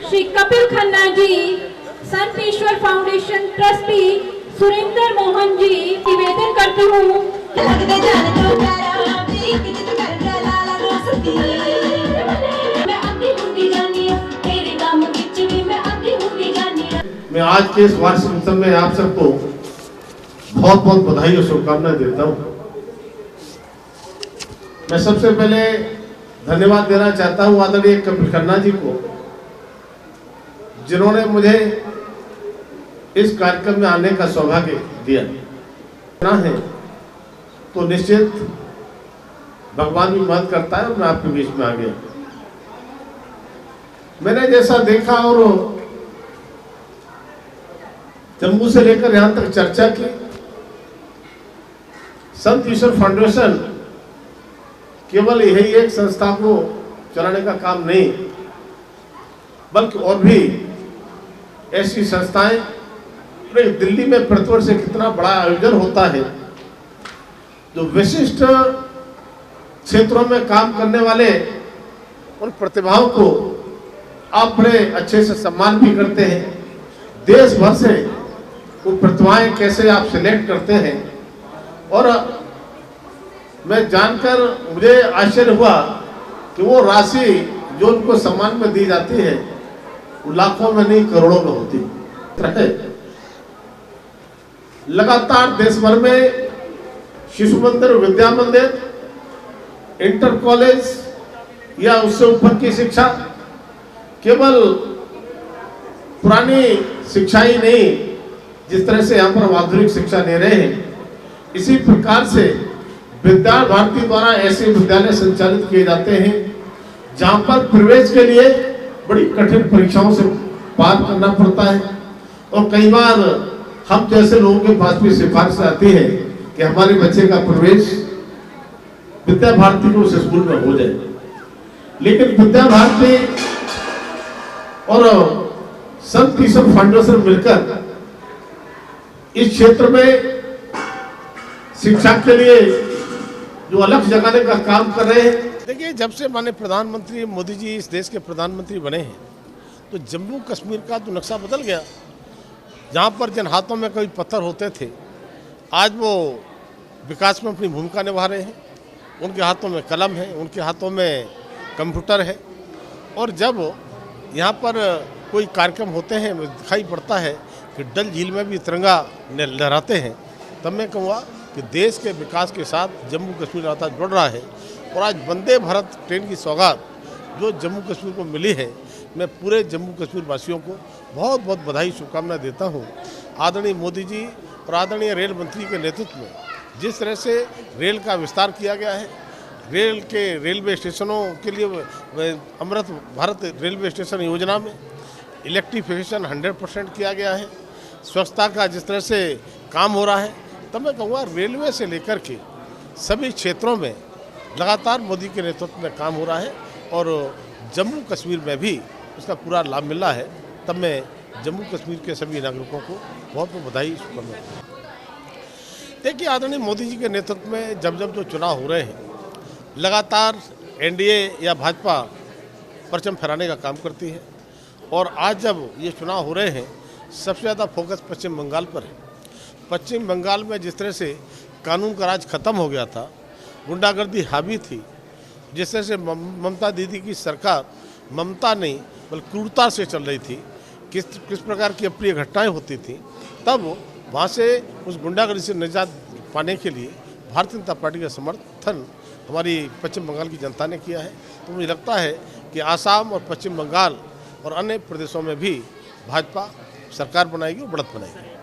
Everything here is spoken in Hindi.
श्री कपिल खन्ना जी, संत ईश्वर फाउंडेशन ट्रस्टी सुरेंद्र मोहन जी निवेदन करती हूँ। मैं आज के इस वार्षिक उत्सव में आप सबको बहुत बहुत बधाई और शुभकामनाएं देता हूँ। मैं सबसे पहले धन्यवाद देना चाहता हूँ आदरणीय कपिल खन्ना जी को, जिन्होंने मुझे इस कार्यक्रम में आने का सौभाग्य दिया है। तो निश्चित भगवान भी मदद करता है और मैं आपके बीच में आ गया। मैंने जैसा देखा और जम्मू से लेकर यहां तक चर्चा की, संत ईश्वर फाउंडेशन केवल यही एक संस्था को चलाने का काम नहीं, बल्कि और भी ऐसी संस्थाएं, पूरे दिल्ली में प्रतिवर्ष कितना बड़ा आयोजन होता है, जो विशिष्ट क्षेत्रों में काम करने वाले उन प्रतिभाओं को आप बड़े अच्छे से सम्मान भी करते हैं। देश भर से वो प्रतिभाएं कैसे आप सिलेक्ट करते हैं, और मैं जानकर मुझे आश्चर्य हुआ कि वो राशि जो उनको सम्मान में दी जाती है वो लाखों में नहीं करोड़ों में होती है। लगातार देश भर में शिशु मंदिर, विद्या मंदिर, इंटर कॉलेज या उससे ऊपर की शिक्षा, केवल पुरानी शिक्षा ही नहीं, जिस तरह से यहाँ पर आधुनिक शिक्षा ले रहे हैं, इसी प्रकार से विद्या भारती द्वारा ऐसे विद्यालय संचालित किए जाते हैं जहाँ पर प्रवेश के लिए बड़ी कठिन परीक्षाओं से पार करना पड़ता है। और कई बार हम जैसे लोगों के पास भी सिफारिश आती है कि हमारे बच्चे का प्रवेश विद्या भारती को उस स्कूल में हो जाए, लेकिन विद्या भारती और संत ईश्वर फाउंडेशन मिलकर इस क्षेत्र में शिक्षा के लिए जो अलग जगाने का काम कर रहे हैं। देखिए, जब से माननीय प्रधानमंत्री मोदी जी इस देश के प्रधानमंत्री बने हैं, तो जम्मू कश्मीर का तो नक्शा बदल गया। जहाँ पर जिन हाथों में कभी पत्थर होते थे, आज वो विकास में अपनी भूमिका निभा रहे हैं। उनके हाथों में कलम है, उनके हाथों में कंप्यूटर है, और जब यहाँ पर कोई कार्यक्रम होते हैं, दिखाई पड़ता है कि डल झील में भी तिरंगा लहराते हैं, तब मैं कहूँगा कि देश के विकास के साथ जम्मू कश्मीर लगातार जुड़ रहा है। और आज वंदे भारत ट्रेन की सौगात जो जम्मू कश्मीर को मिली है, मैं पूरे जम्मू कश्मीर वासियों को बहुत बहुत बधाई शुभकामनाएं देता हूं। आदरणीय मोदी जी और आदरणीय रेल मंत्री के नेतृत्व में जिस तरह से रेल का विस्तार किया गया है, रेल के रेलवे स्टेशनों के लिए अमृत भारत रेलवे स्टेशन योजना में इलेक्ट्रिफिकेशन 100% किया गया है, स्वच्छता का जिस तरह से काम हो रहा है, तब मैं कहूँगा रेलवे से लेकर के सभी क्षेत्रों में लगातार मोदी के नेतृत्व में काम हो रहा है, और जम्मू कश्मीर में भी उसका पूरा लाभ मिल रहा है। तब मैं जम्मू कश्मीर के सभी नागरिकों को बहुत बहुत बधाई शुभकामनाएं। देखिए, आदरणीय मोदी जी के नेतृत्व में जब जब जो चुनाव हो रहे हैं, लगातार एनडीए या भाजपा परचम फहराने का काम करती है, और आज जब ये चुनाव हो रहे हैं, सबसे ज़्यादा फोकस पश्चिम बंगाल पर है। पश्चिम बंगाल में जिस तरह से कानून का राज खत्म हो गया था, गुंडागर्दी हावी थी, जिस तरह से ममता दीदी की सरकार ममता नहीं बल्कि क्रूरता से चल रही थी, किस प्रकार की अप्रिय घटनाएं होती थी, तब वहाँ से उस गुंडागर्दी से निजात पाने के लिए भारतीय जनता पार्टी का समर्थन हमारी पश्चिम बंगाल की जनता ने किया है। तो मुझे लगता है कि आसाम और पश्चिम बंगाल और अन्य प्रदेशों में भी भाजपा सरकार बनाएगी और बढ़त बनाएगी।